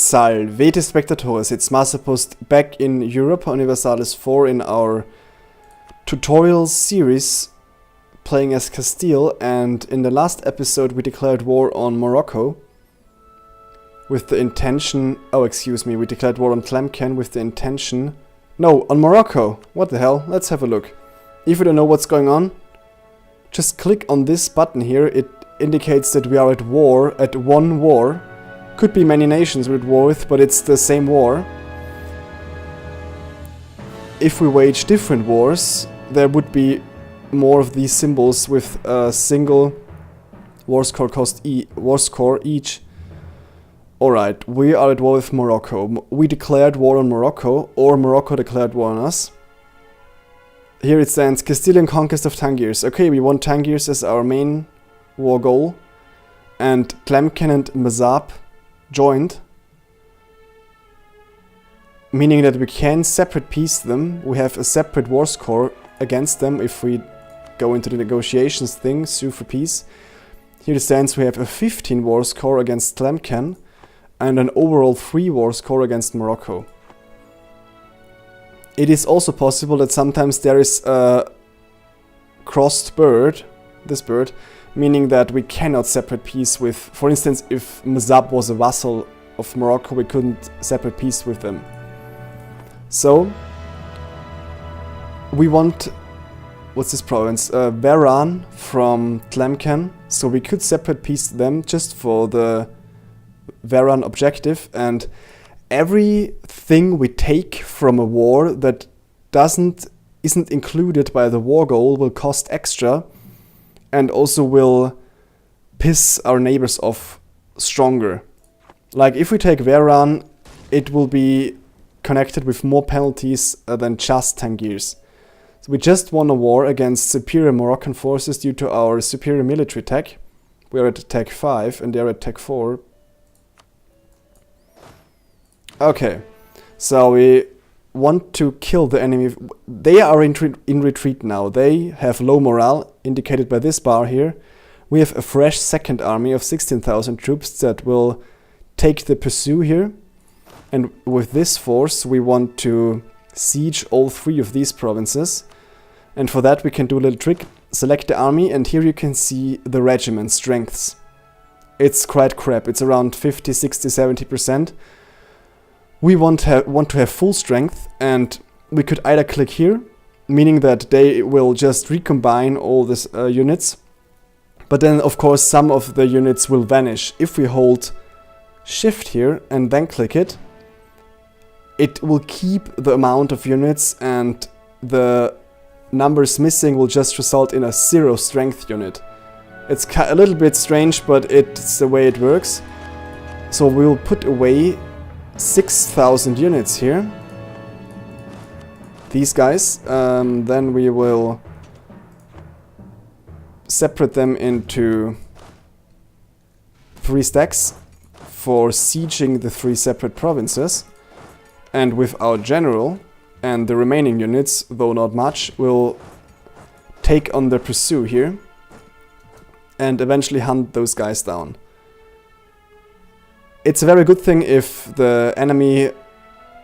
Salvete Spectatores, it's Masopust back in Europa Universalis 4 in our tutorial series playing as Castile, and in the last episode we declared war on Morocco with the intention... we declared war on Tlemcen with the intention... No, on Morocco! What the hell? Let's have a look. If you don't know what's going on, just click on this button here. It indicates that we are at war, at one war. Could be many nations we're at war with, but it's the same war. If we wage different wars, there would be more of these symbols with a single war score each. Alright, we are at war with Morocco. We declared war on Morocco, or Morocco declared war on us. Here it stands, Castilian conquest of Tangiers. Okay, we want Tangiers as our main war goal. And Tlemcen and Masop joined. Meaning that we can separate peace them. We have a separate war score against them if we go into the negotiations thing, sue for peace. Here it stands, we have a 15 war score against Tlemcen and an overall 3 war score against Morocco. It is also possible that sometimes there is a crossed bird, this bird, meaning that we cannot separate peace with, for instance, if Masop was a vassal of Morocco, we couldn't separate peace with them. So, we want, what's this province? Varan from Tlemcen, so we could separate peace them just for the Varan objective, and everything we take from a war that isn't included by the war goal will cost extra and also will piss our neighbors off stronger. Like if we take Varan, it will be connected with more penalties than just Tangiers. So we just won a war against superior Moroccan forces due to our superior military tech. We are at tech 5 and they are at tech 4. Okay, so we want to kill the enemy. They are in retreat now. They have low morale, indicated by this bar here. We have a fresh second army of 16,000 troops that will take the pursuit here. And with this force we want to siege all 3 of these provinces. And for that we can do a little trick. Select the army, and here you can see the regiment strengths. It's quite crap. It's around 50, 60, 70%. We want to have full strength, and we could either click here, meaning that they will just recombine all these units, but then of course some of the units will vanish. If we hold shift here and then click it, it will keep the amount of units, and the numbers missing will just result in a 0 strength unit. It's a little bit strange, but it's the way it works. So we will put away 6,000 units here. These guys. Then we will separate them into 3 stacks for sieging the 3 separate provinces. And with our general and the remaining units, though not much, will take on the pursuit here and eventually hunt those guys down. It's a very good thing if the enemy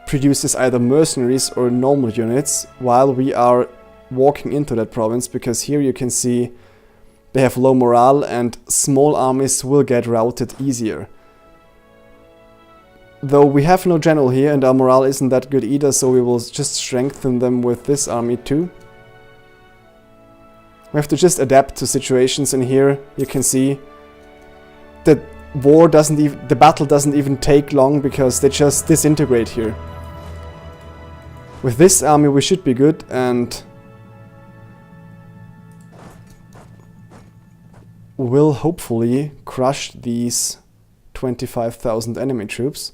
produces either mercenaries or normal units while we are walking into that province, because here you can see they have low morale and small armies will get routed easier. Though we have no general here and our morale isn't that good either, so we will just strengthen them with this army too. We have to just adapt to situations, and here you can see that the battle doesn't even take long because they just disintegrate here. With this army we should be good, and will hopefully crush these 25,000 enemy troops.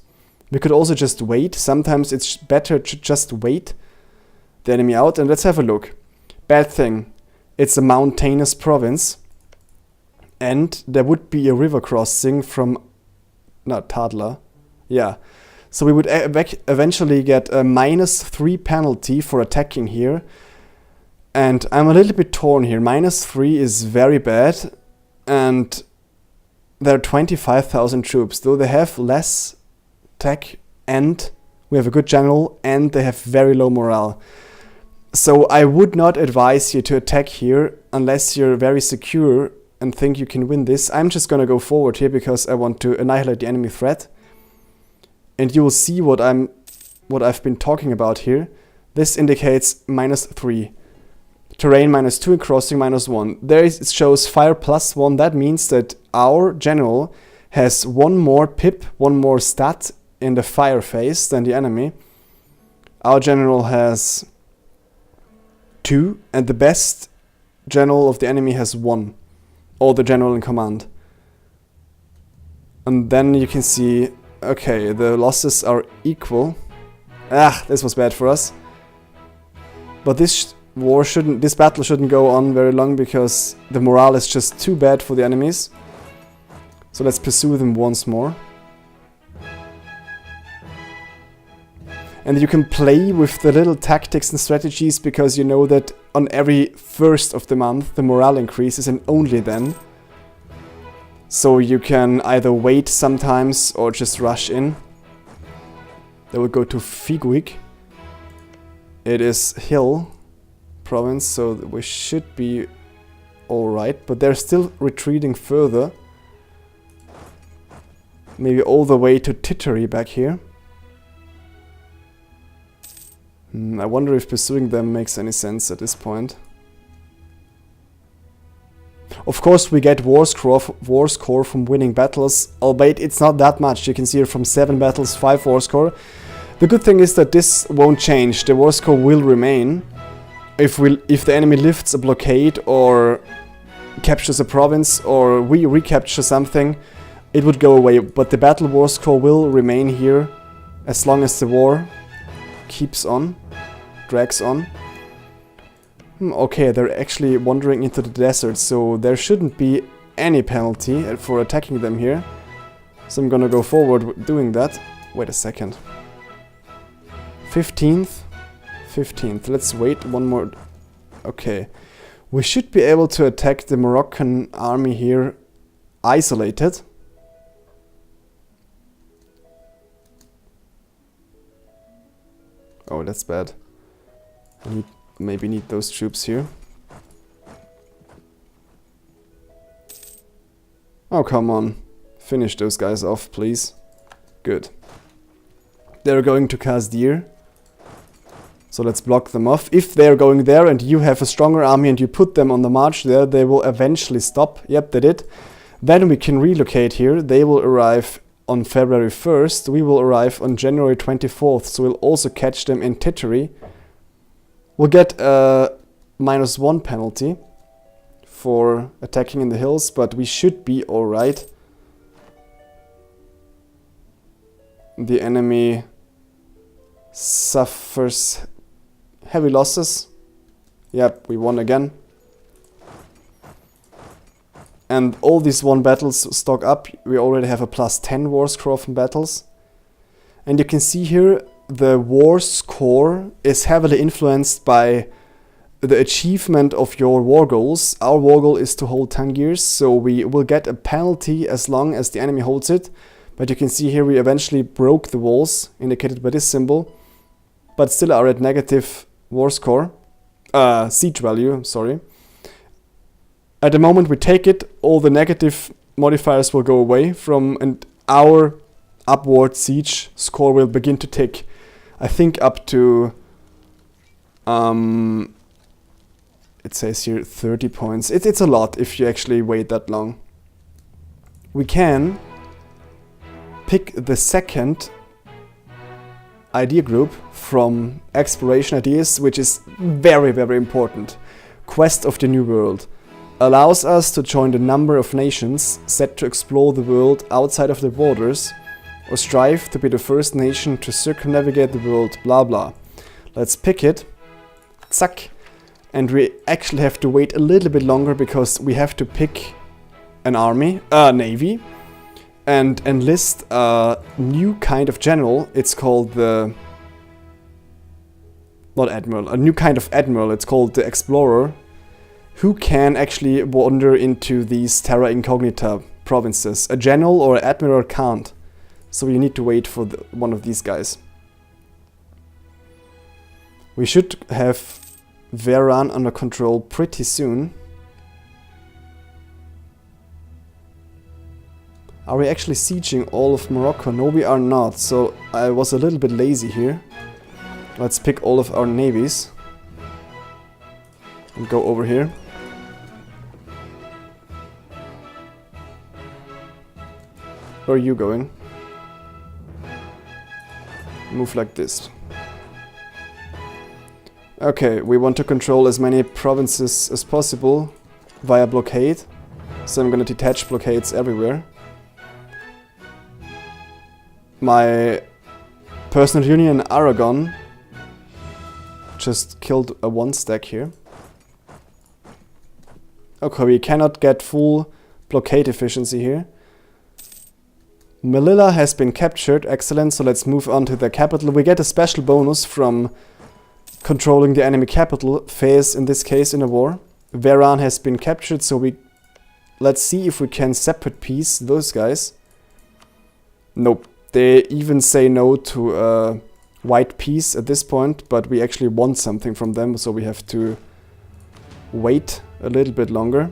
We could also just wait. Sometimes it's better to just wait the enemy out, and let's have a look. Bad thing, it's a mountainous province. And there would be a river crossing from... not Tadla. Yeah. So we would eventually get a -3 penalty for attacking here. And I'm a little bit torn here. -3 is very bad. And there are 25,000 troops. Though they have less attack, and we have a good general, and they have very low morale. So I would not advise you to attack here unless you're very secure and think you can win this. I'm just gonna go forward here because I want to annihilate the enemy threat. And you will see what I've been talking about here. This indicates -3. Terrain -2 and crossing -1. There it shows fire +1. That means that our general has one more pip, one more stat in the fire phase than the enemy. Our general has 2, and the best general of the enemy has 1, or the general in command. And then you can see, okay, the losses are equal. This was bad for us. But this battle shouldn't go on very long because the morale is just too bad for the enemies. So let's pursue them once more. And you can play with the little tactics and strategies because you know that on every 1st of the month the morale increases, and only then. So you can either wait sometimes or just rush in. They will go to Figuig. It is Hill province, so we should be alright, but they're still retreating further. Maybe all the way to Tittery back here. I wonder if pursuing them makes any sense at this point. Of course we get war score from winning battles, albeit it's not that much. You can see here from 7 battles, 5 war score. The good thing is that this won't change. The war score will remain. If the enemy lifts a blockade or captures a province or we recapture something, it would go away. But the battle war score will remain here as long as the war keeps on, drags on. Okay, they're actually wandering into the desert, so there shouldn't be any penalty for attacking them here. So I'm gonna go forward doing that. Wait a second. 15th. Let's wait one more. Okay. We should be able to attack the Moroccan army here isolated. Oh, that's bad. I maybe need those troops here. Oh, come on. Finish those guys off, please. Good. They're going to Kazdir. So let's block them off. If they're going there and you have a stronger army and you put them on the march there, they will eventually stop. Yep, they did. Then we can relocate here. They will arrive on February 1st. We will arrive on January 24th. So we'll also catch them in Tittery. We'll get a -1 penalty for attacking in the hills, but we should be alright. The enemy suffers heavy losses. Yep, we won again. And all these won battles stock up. We already have a +10 war score from battles. And you can see here the war score is heavily influenced by the achievement of your war goals. Our war goal is to hold Tangiers, so we will get a penalty as long as the enemy holds it. But you can see here we eventually broke the walls, indicated by this symbol, but still are at negative war score, siege value, sorry. At the moment we take it, all the negative modifiers will go away and our upward siege score will begin to tick. I think up to, it says here 30 points. It's a lot if you actually wait that long. We can pick the second idea group from exploration ideas, which is very, very important. Quest of the New World allows us to join the number of nations set to explore the world outside of the borders, or strive to be the first nation to circumnavigate the world, blah blah. Let's pick it. Zack. And we actually have to wait a little bit longer because we have to pick an army, navy, and enlist a new kind of general. It's called the... not admiral, a new kind of admiral. It's called the explorer, who can actually wander into these terra incognita provinces. A general or an admiral can't. So you need to wait for one of these guys. We should have Veran under control pretty soon. Are we actually sieging all of Morocco? No, we are not. So I was a little bit lazy here. Let's pick all of our navies and go over here. Where are you going? Move like this. Okay, we want to control as many provinces as possible via blockade. So I'm gonna detach blockades everywhere. My personal union in Aragon just killed a 1 stack here. Okay, we cannot get full blockade efficiency here. Melilla has been captured, excellent, so let's move on to the capital. We get a special bonus from controlling the enemy capital, Fez in this case in a war. Veran has been captured, so let's see if we can separate peace those guys. Nope, they even say no to a white peace at this point, but we actually want something from them, so we have to wait a little bit longer.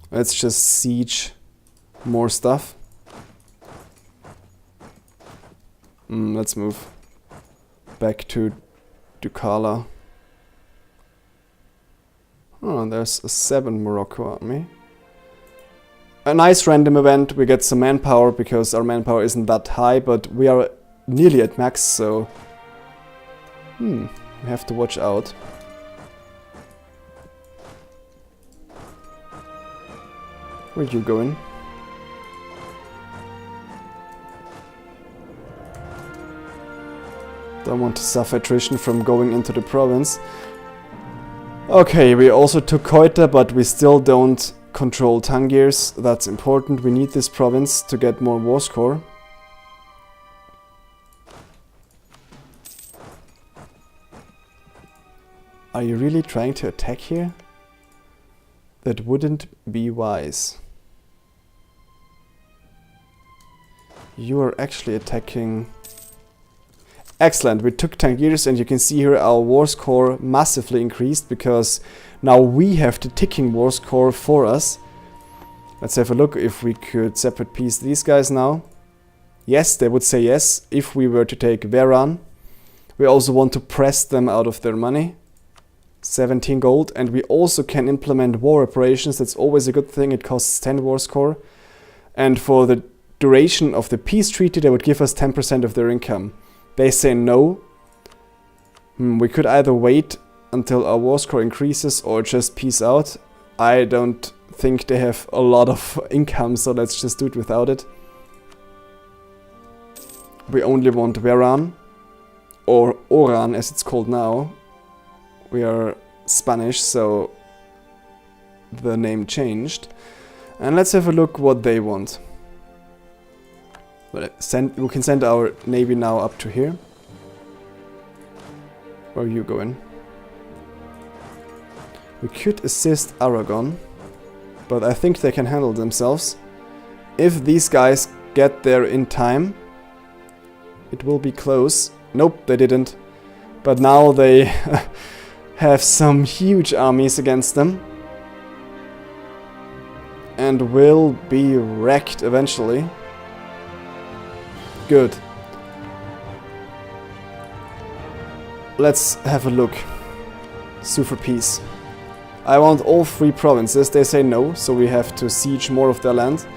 Let's just siege more stuff. Let's move back to Ducala. Oh, there's a 7 Morocco army. A nice random event. We get some manpower because our manpower isn't that high, but we are nearly at max, so we have to watch out. Where are you going? Don't want to suffer attrition from going into the province. Okay, we also took Koita, but we still don't control Tangiers. That's important. We need this province to get more war score. Are you really trying to attack here? That wouldn't be wise. You are actually attacking... Excellent, we took Tangiers and you can see here our war score massively increased because now we have the ticking war score for us. Let's have a look if we could separate peace these guys now. Yes, they would say yes if we were to take Veran. We also want to press them out of their money. 17 gold, and we also can implement war operations. That's always a good thing. It costs 10 war score. And for the duration of the peace treaty, they would give us 10% of their income. They say no. We could either wait until our war score increases or just peace out. I don't think they have a lot of income, so let's just do it without it. We only want Veran, or Oran as it's called now. We are Spanish, so the name changed. And let's have a look what they want. We can send our navy now up to here. Where are you going? We could assist Aragon, but I think they can handle themselves. If these guys get there in time, it will be close. Nope, they didn't. But now they have some huge armies against them. And will be wrecked eventually. Good. Let's have a look. Sue for peace. I want all 3 provinces. They say no, so we have to siege more of their land.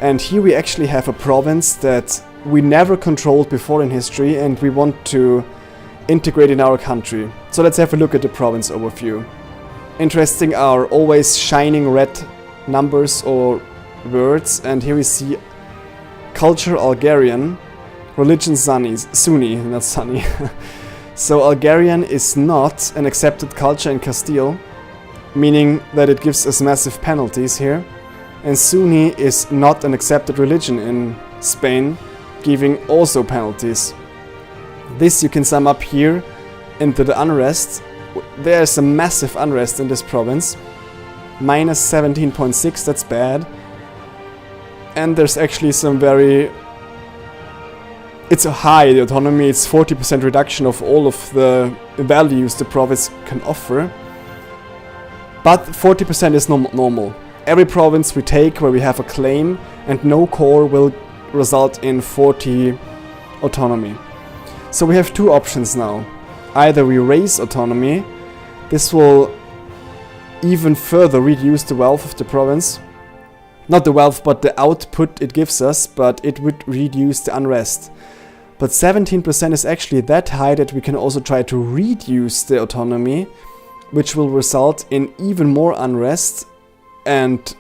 And here we actually have a province that we never controlled before in history and we want to integrate in our country. So let's have a look at the province overview. Interesting are always shining red numbers or words, and here we see culture Algerian, religion Sunni, not Sunni. So Algerian is not an accepted culture in Castile, meaning that it gives us massive penalties here. And Sunni is not an accepted religion in Spain, giving also penalties. This you can sum up here into the unrest. There's a massive unrest in this province. minus 17.6, that's bad. And there's actually some very... It's a high, the autonomy, it's 40% reduction of all of the values the province can offer. But 40% is normal. Every province we take where we have a claim and no core will result in 40 autonomy. So we have two options now. Either we raise autonomy, this will even further reduce the wealth of the province. Not the wealth, but the output it gives us, but it would reduce the unrest. But 17% is actually that high that we can also try to reduce the autonomy, which will result in even more unrest and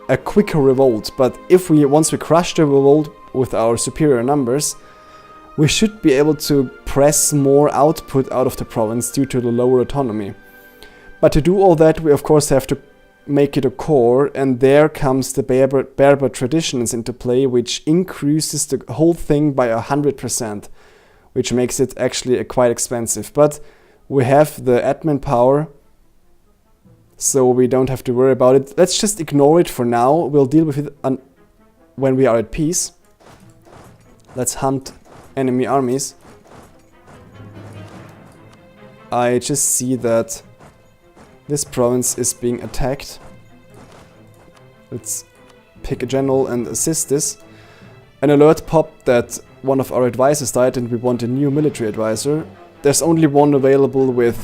a quicker revolt. But if once we crush the revolt with our superior numbers, we should be able to press more output out of the province due to the lower autonomy. But to do all that, we of course have to make it a core, and there comes the Berber traditions into play, which increases the whole thing by 100%, which makes it actually quite expensive. But we have the admin power, so we don't have to worry about it. Let's just ignore it for now. We'll deal with it when we are at peace. Let's hunt enemy armies. I just see that this province is being attacked. Let's pick a general and assist this. An alert popped that one of our advisors died and we want a new military advisor. There's only one available with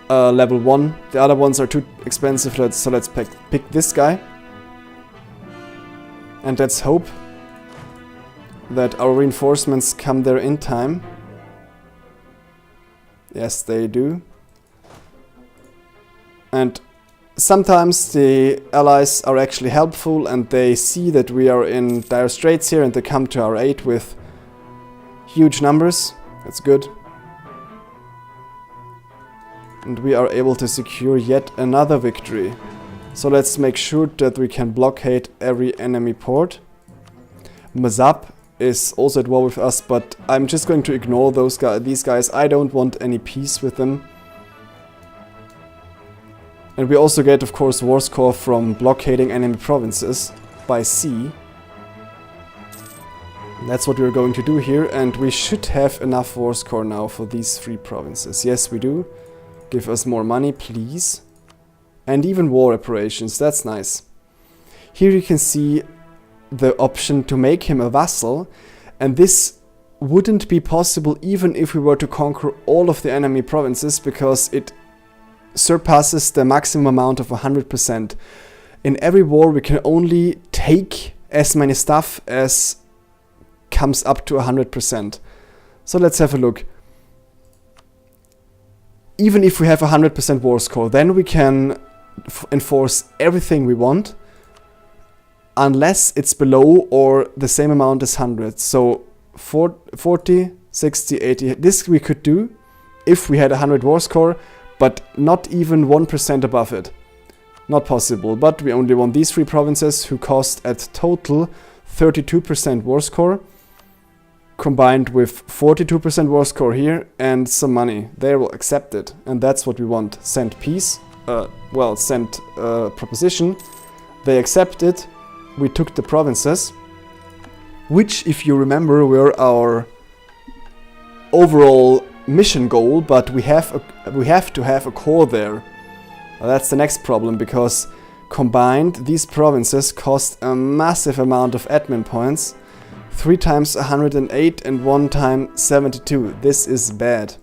level 1. The other ones are too expensive, so let's pick this guy. And let's hope that our reinforcements come there in time. Yes, they do. And sometimes the allies are actually helpful and they see that we are in dire straits here and they come to our aid with huge numbers. That's good. And we are able to secure yet another victory. So let's make sure that we can blockade every enemy port. Mazab is also at war with us, but I'm just going to ignore these guys. I don't want any peace with them. And we also get, of course, war score from blockading enemy provinces by sea. And that's what we're going to do here, and we should have enough war score now for these 3 provinces. Yes, we do. Give us more money, please. And even war reparations, that's nice. Here you can see the option to make him a vassal, and this wouldn't be possible even if we were to conquer all of the enemy provinces, because it surpasses the maximum amount of 100%. In every war we can only take as many stuff as comes up to 100%. So let's have a look. Even if we have 100% war score, then we can enforce everything we want, unless it's below or the same amount as 100. So 40, 60, 80, this we could do if we had 100 war score, but not even 1% above it. Not possible, but we only want these 3 provinces who cost at total 32% war score, combined with 42% war score here and some money. They will accept it, and that's what we want. Send peace, send proposition. They accept it. We took the provinces, which, if you remember, were our overall mission goal, but we have to have a core there. That's the next problem, because combined these provinces cost a massive amount of admin points. 3 times 108 and 1 time 72. This is bad.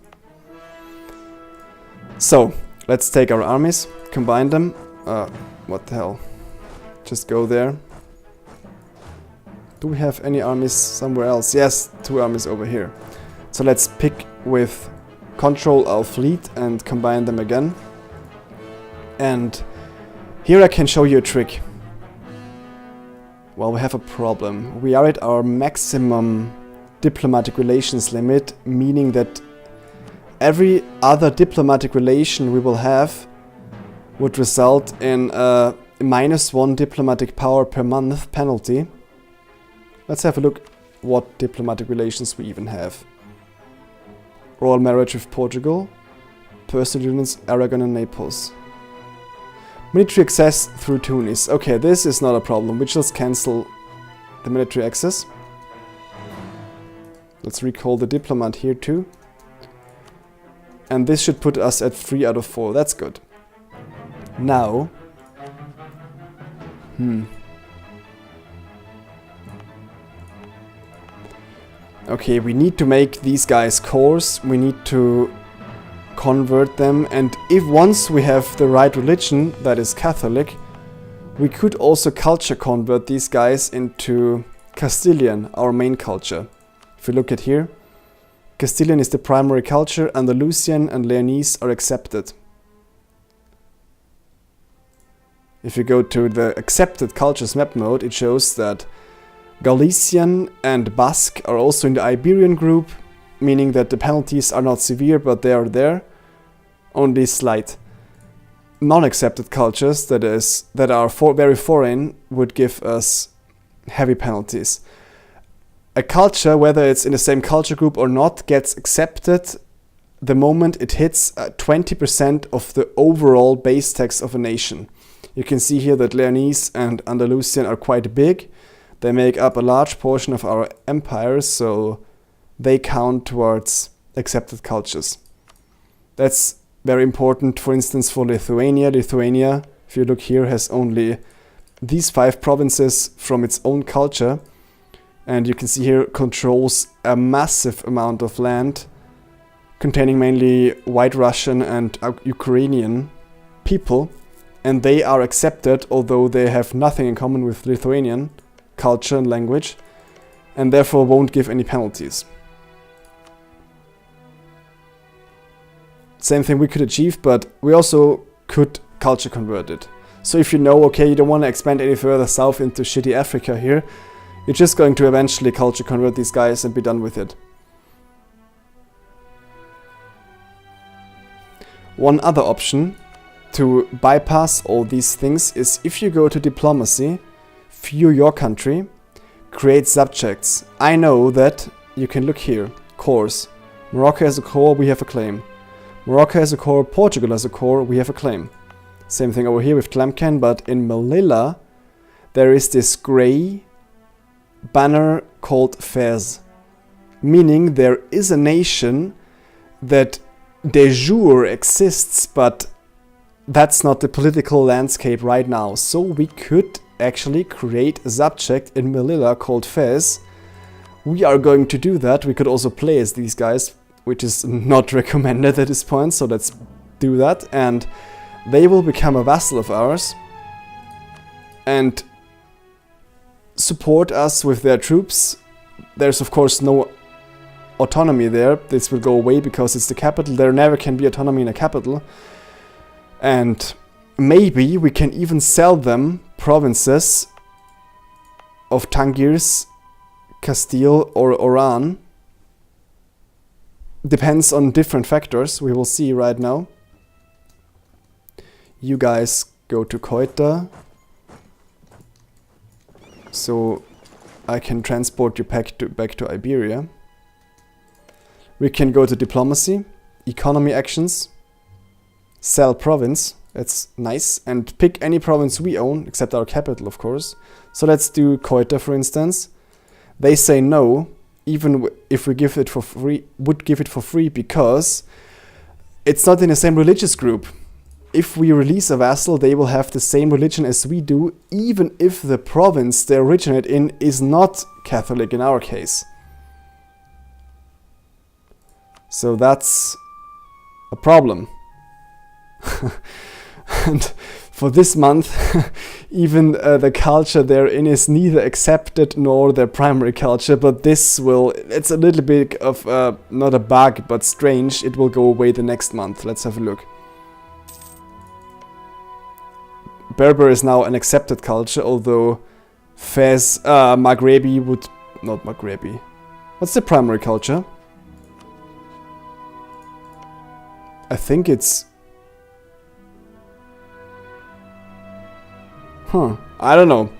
So let's take our armies, combine them. What the hell? Just go there. Do we have any armies somewhere else? Yes, 2 armies over here. So let's pick with control our fleet and combine them again. And here I can show you a trick. Well, we have a problem. We are at our maximum diplomatic relations limit, meaning that every other diplomatic relation we will have would result in a -1 diplomatic power per month penalty. Let's have a look what diplomatic relations we even have. Royal marriage with Portugal, personal unions, Aragon and Naples. Military access through Tunis. Okay, this is not a problem. We just cancel the military access. Let's recall the diplomat here too. And this should put us at 3 out of 4. That's good. Now... Okay, we need to make these guys cores. We need to convert them. And if once we have the right religion, that is Catholic, we could also culture convert these guys into Castilian, our main culture. If you look at here, Castilian is the primary culture, Andalusian and Leonese are accepted. If you go to the accepted cultures map mode, it shows that Galician and Basque are also in the Iberian group, meaning that the penalties are not severe, but they are there, only slight. Non-accepted cultures, that are very foreign, would give us heavy penalties. A culture, whether it's in the same culture group or not, gets accepted the moment it hits 20% of the overall base tax of a nation. You can see here that Leonese and Andalusian are quite big. They make up a large portion of our empire, so they count towards accepted cultures. That's very important, for instance, for Lithuania. Lithuania, if you look here, has only these 5 provinces from its own culture. And you can see here, controls a massive amount of land, containing mainly White Russian and Ukrainian people. And they are accepted, although they have nothing in common with Lithuanian culture and language, and therefore won't give any penalties. Same thing we could achieve, but we also could culture convert it. So if you know, okay, you don't want to expand any further south into shitty Africa here, you're just going to eventually culture convert these guys and be done with it. One other option to bypass all these things is if you go to diplomacy, view your country, create subjects. I know that you can look here, cores. Morocco has a core, we have a claim. Morocco has a core, Portugal has a core, we have a claim. Same thing over here with Tlemcen, but in Melilla there is this grey banner called Fez, meaning there is a nation that de jure exists, but that's not the political landscape right now. So we could actually create a subject in Melilla called Fez. We are going to do that. We could also play as these guys, which is not recommended at this point, so let's do that. And they will become a vassal of ours and support us with their troops. There's of course no autonomy there. This will go away because it's the capital. There never can be autonomy in a capital. And maybe we can even sell them provinces of Tangiers, Castile or Oran. Depends on different factors, we will see right now. You guys go to Ceuta, so I can transport you back to Iberia. We can go to diplomacy, economy actions, sell province. That's nice. And pick any province we own, except our capital, of course. So let's do Ceuta, for instance. They say no, even if we give it for free, would give it for free, because it's not in the same religious group. If we release a vassal, they will have the same religion as we do, even if the province they originate in is not Catholic in our case. So that's a problem. And for this month, even the culture they're in is neither accepted nor their primary culture, but this will, it's a little bit of, not a bug, but strange. It will go away the next month. Let's have a look. Berber is now an accepted culture, although Fez, Maghrebi would, not Maghrebi. What's the primary culture? I think it's... I don't know.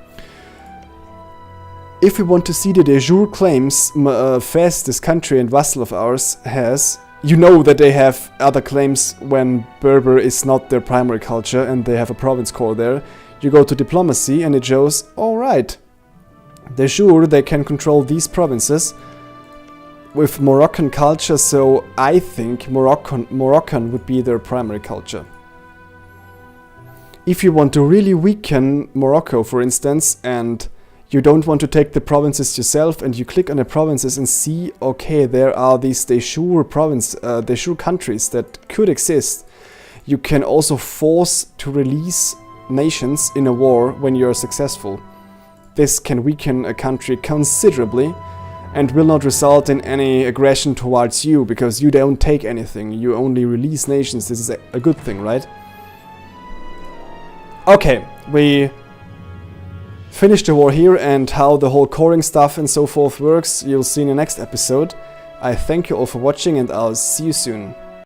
If we want to see the de jure claims Fez, this country and vassal of ours, has, you know that they have other claims when Berber is not their primary culture and they have a province core there. You go to diplomacy and it shows, alright, they're sure they can control these provinces with Moroccan culture, so I think Moroccan would be their primary culture. If you want to really weaken Morocco, for instance, and you don't want to take the provinces yourself, and you click on the provinces and see, okay, there are these de jure countries that could exist. You can also force to release nations in a war when you're successful. This can weaken a country considerably and will not result in any aggression towards you, because you don't take anything, you only release nations. This is a good thing, right? Okay, we finished the war here, and how the whole coring stuff and so forth works you'll see in the next episode. I thank you all for watching, and I'll see you soon.